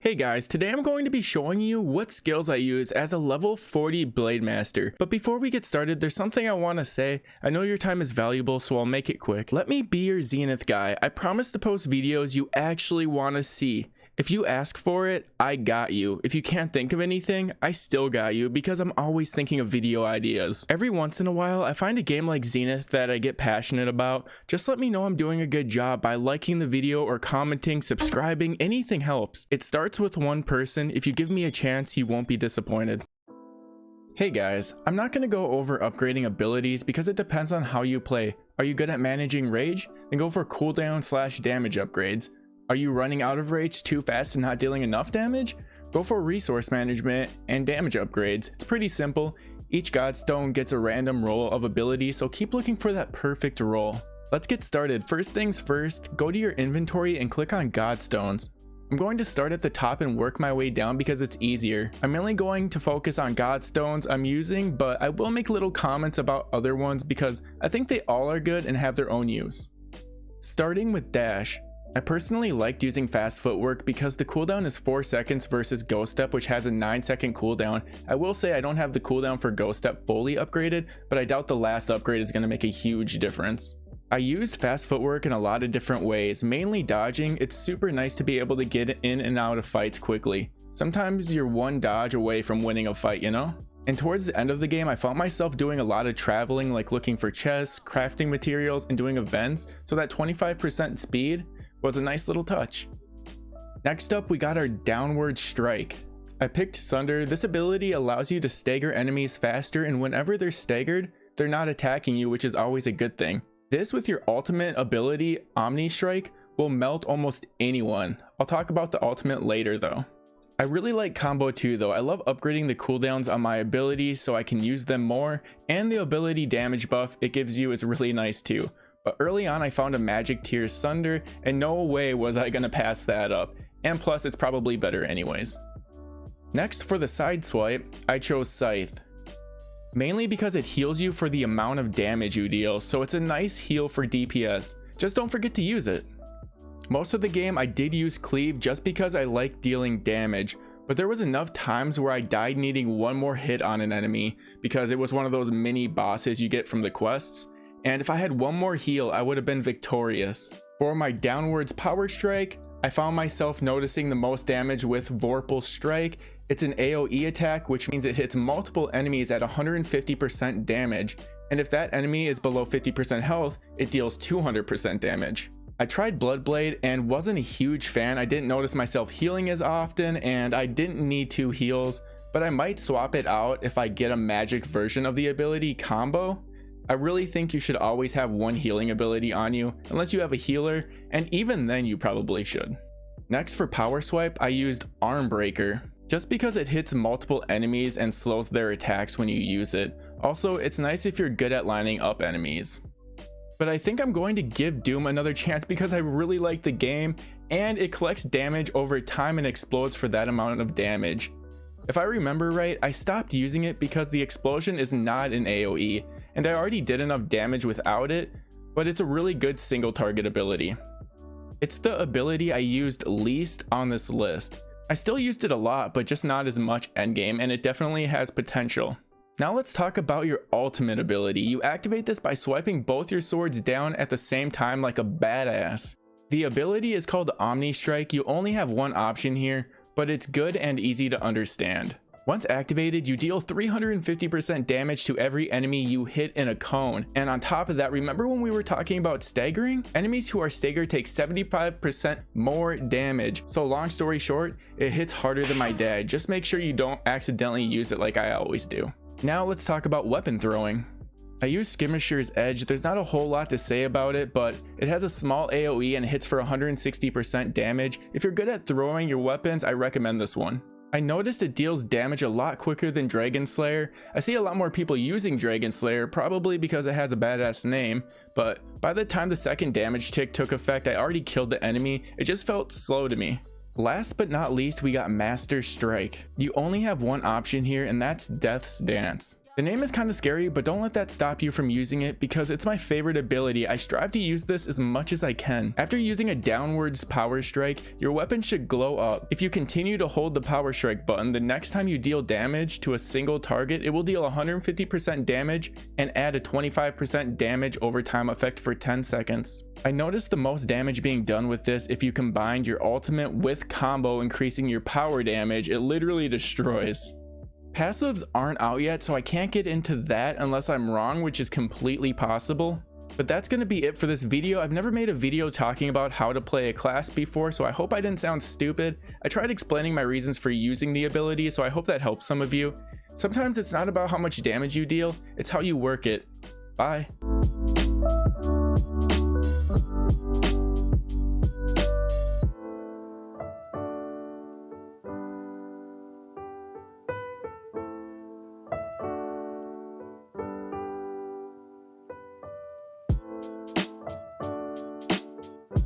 Hey guys, today I'm going to be showing you what skills I use as a level 40 Blade Master. But before we get started, there's something I want to say. I know your time is valuable, so I'll make it quick. Let me be your Zenith guy. I promise to post videos you actually want to see. If you ask for it, I got you. If you can't think of anything, I still got you because I'm always thinking of video ideas. Every once in a while, I find a game like Zenith that I get passionate about. Just let me know I'm doing a good job by liking the video or commenting, subscribing, anything helps. It starts with one person. If you give me a chance, you won't be disappointed. Hey guys, I'm not going to go over upgrading abilities because it depends on how you play. Are you good at managing rage? Then go for cooldown / damage upgrades. Are you running out of rage too fast and not dealing enough damage? Go for resource management and damage upgrades. It's pretty simple. Each Godstone gets a random roll of ability, so keep looking for that perfect roll. Let's get started. First things first, go to your inventory and click on Godstones. I'm going to start at the top and work my way down because it's easier. I'm mainly going to focus on Godstones I'm using, but I will make little comments about other ones because I think they all are good and have their own use. Starting with dash. I personally liked using fast footwork because the cooldown is 4 seconds versus ghost step, which has a 9-second cooldown. I will say I don't have the cooldown for ghost step fully upgraded, but I doubt the last upgrade is going to make a huge difference. I used fast footwork in a lot of different ways, mainly dodging. It's super nice to be able to get in and out of fights quickly. Sometimes you're one dodge away from winning a fight, you know? And towards the end of the game, I found myself doing a lot of traveling, like looking for chests, crafting materials, and doing events, so that 25% speed was a nice little touch. Next up, we got our downward strike. I picked Sunder. This ability allows you to stagger enemies faster, and whenever they're staggered, they're not attacking you, which is always a good thing. This with your ultimate ability, Omni Strike, will melt almost anyone. I'll talk about the ultimate later though. I really like Combo 2 though. I love upgrading the cooldowns on my abilities so I can use them more, and the ability damage buff it gives you is really nice too. But early on I found a magic tier Sunder, and no way was I gonna pass that up, and plus it's probably better anyways. Next, for the side swipe, I chose Scythe. Mainly because it heals you for the amount of damage you deal, so it's a nice heal for DPS. Just don't forget to use it. Most of the game I did use Cleave just because I like dealing damage, but there was enough times where I died needing one more hit on an enemy because it was one of those mini bosses you get from the quests. And if I had one more heal, I would have been victorious. For my downwards power strike, I found myself noticing the most damage with Vorpal Strike. It's an AoE attack, which means it hits multiple enemies at 150% damage. And if that enemy is below 50% health, it deals 200% damage. I tried Bloodblade and wasn't a huge fan. I didn't notice myself healing as often, and I didn't need 2 heals, but I might swap it out if I get a magic version of the ability Combo. I really think you should always have one healing ability on you, unless you have a healer, and even then you probably should. Next, for power swipe, I used Arm Breaker, just because it hits multiple enemies and slows their attacks when you use it. Also, it's nice if you're good at lining up enemies. But I think I'm going to give Doom another chance because I really like the game, and it collects damage over time and explodes for that amount of damage. If I remember right, I stopped using it because the explosion is not an AoE, and I already did enough damage without it, but it's a really good single target ability. It's the ability I used least on this list. I still used it a lot, but just not as much endgame, and it definitely has potential. Now let's talk about your ultimate ability. You activate this by swiping both your swords down at the same time like a badass. The ability is called Omni Strike. You only have one option here, but it's good and easy to understand. Once activated, you deal 350% damage to every enemy you hit in a cone. And on top of that, remember when we were talking about staggering? Enemies who are staggered take 75% more damage. So long story short, it hits harder than my dad. Just make sure you don't accidentally use it like I always do. Now let's talk about weapon throwing. I use Skirmisher's Edge. There's not a whole lot to say about it, but it has a small AoE and hits for 160% damage. If you're good at throwing your weapons, I recommend this one. I noticed it deals damage a lot quicker than Dragon Slayer. I see a lot more people using Dragon Slayer, probably because it has a badass name, but by the time the second damage tick took effect, I already killed the enemy. It just felt slow to me. Last but not least, we got Master Strike. You only have one option here, and that's Death's Dance. The name is kind of scary, but don't let that stop you from using it because it's my favorite ability. I strive to use this as much as I can. After using a downwards power strike, your weapon should glow up. If you continue to hold the power strike button, the next time you deal damage to a single target, it will deal 150% damage and add a 25% damage over time effect for 10 seconds. I noticed the most damage being done with this if you combined your ultimate with combo increasing your power damage. It literally destroys. Passives aren't out yet, so I can't get into that unless I'm wrong, which is completely possible. But that's going to be it for this video. I've never made a video talking about how to play a class before, so I hope I didn't sound stupid. I tried explaining my reasons for using the ability, so I hope that helps some of you. Sometimes it's not about how much damage you deal, it's how you work it. Bye.